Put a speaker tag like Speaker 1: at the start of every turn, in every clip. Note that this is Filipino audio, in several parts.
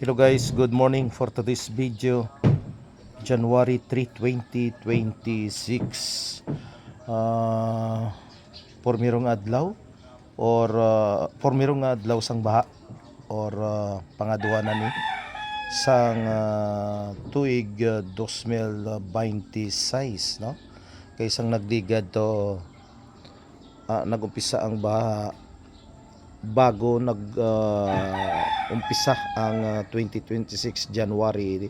Speaker 1: Hello guys, good morning for today's video. January 3, 2026. Pormirong adlaw or pormirong adlaw sang baha or pangaduha na ni sang tuig 2026, no? Kay sang nagdigad to nagumpisa ang baha bago umpisa ang 2026 January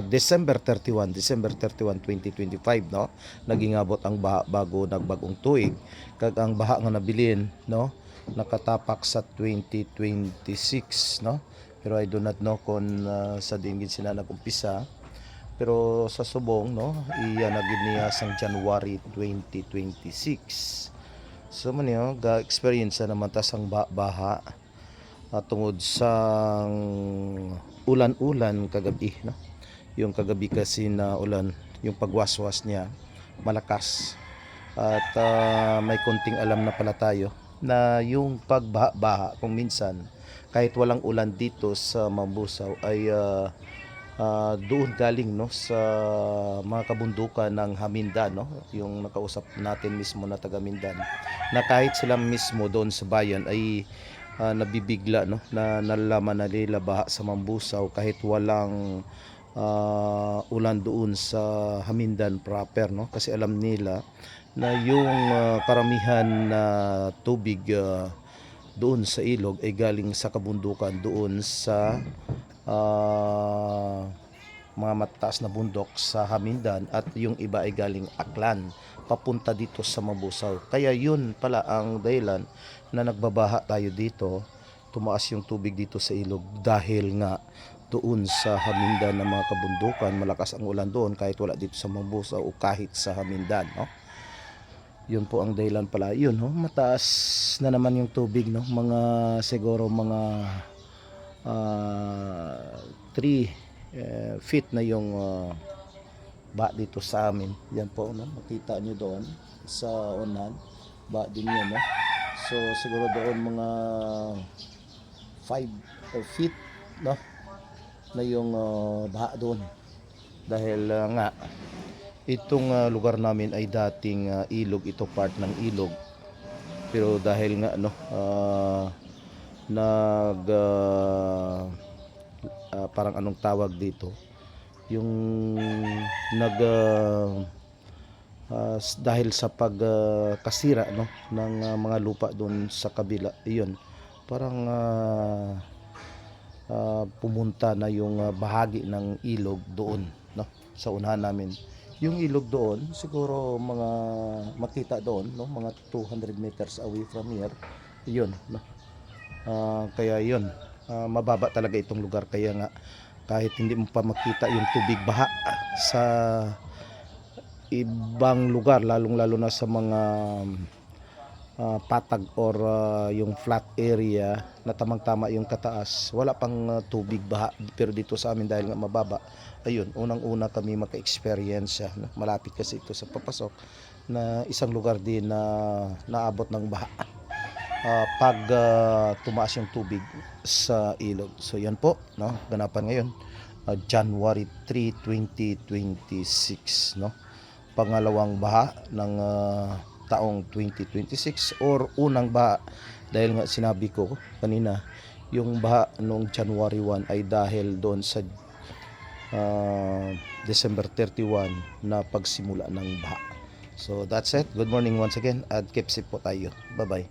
Speaker 1: December 31 2025, no, naging abot ang baha bago nagbagong tuig, kag ang baha nga nabilin, no, nakatapak sa 2026, no, pero I do not know kung sa dinggid sila nagumpisa, pero sa subong, no, iya nagid niya sang January 2026. So man yo ga experience naman ta sang baha tungod sang ulan-ulan kagabi, no. Yung kagabi kasi na ulan, yung pagwaswas niya malakas. At may konting alam na pala tayo na yung pagbaha-baha kung minsan kahit walang ulan dito sa Mambusaw ay doon galing, no, sa mga kabundukan ng Hamindan, no, yung nakausap natin mismo na taga Mindan, na kahit sila mismo doon sa bayan ay nabibigla, no, na nalalaman na nila baha sa Mambusaw kahit walang ulan doon sa Hamindan proper, no, kasi alam nila na yung karamihan na tubig doon sa ilog ay galing sa kabundukan doon sa mga mataas na bundok sa Hamindan, at yung iba ay galing Aklan papunta dito sa Mambusaw. Kaya yun pala ang dahilan na nagbabaha tayo dito, tumaas yung tubig dito sa ilog dahil nga doon sa Hamindan ng mga kabundukan malakas ang ulan doon kahit wala dito sa Mambusaw o kahit sa Hamindan, no. Yun po ang dahilan pala. Yun, no, mataas na naman yung tubig, no, mga siguro mga 3 feet na yung ba dito sa amin. Yan po, no, makita nyo doon sa unan, ba din yan, no. So siguro doon mga 5 feet, no, na yung baha doon dahil nga itong lugar namin ay dating ilog, ito part ng ilog, pero dahil nga, no, parang anong tawag dito, yung dahil sa pagkasira, no, ng mga lupa doon sa kabila, iyon parang pumunta na yung bahagi ng ilog doon, no, sa unahan namin. Yung ilog doon siguro mga makita doon, no, mga 200 meters away from here, yun, no. Kaya yun, mababa talaga itong lugar, kaya nga kahit hindi mo pa makita yung tubig baha sa ibang lugar, lalong lalo na sa mga patag or yung flat area na tamang-tama yung kataas, wala pang tubig baha, pero dito sa amin dahil nga mababa, ayun, unang-una kami maka-experience, no? Malapit kasi ito sa papasok na isang lugar din na naabot ng baha pag tumaas yung tubig sa ilog. So yan po, no, ganapan ngayon January 3, 2026, no, pangalawang baha ng taong 2026 or unang baha, dahil nga sinabi ko kanina yung baha noong January 1 ay dahil doon sa December 31 na pagsimula ng baha. So that's it. Good morning once again at keep safe po tayo. Bye bye.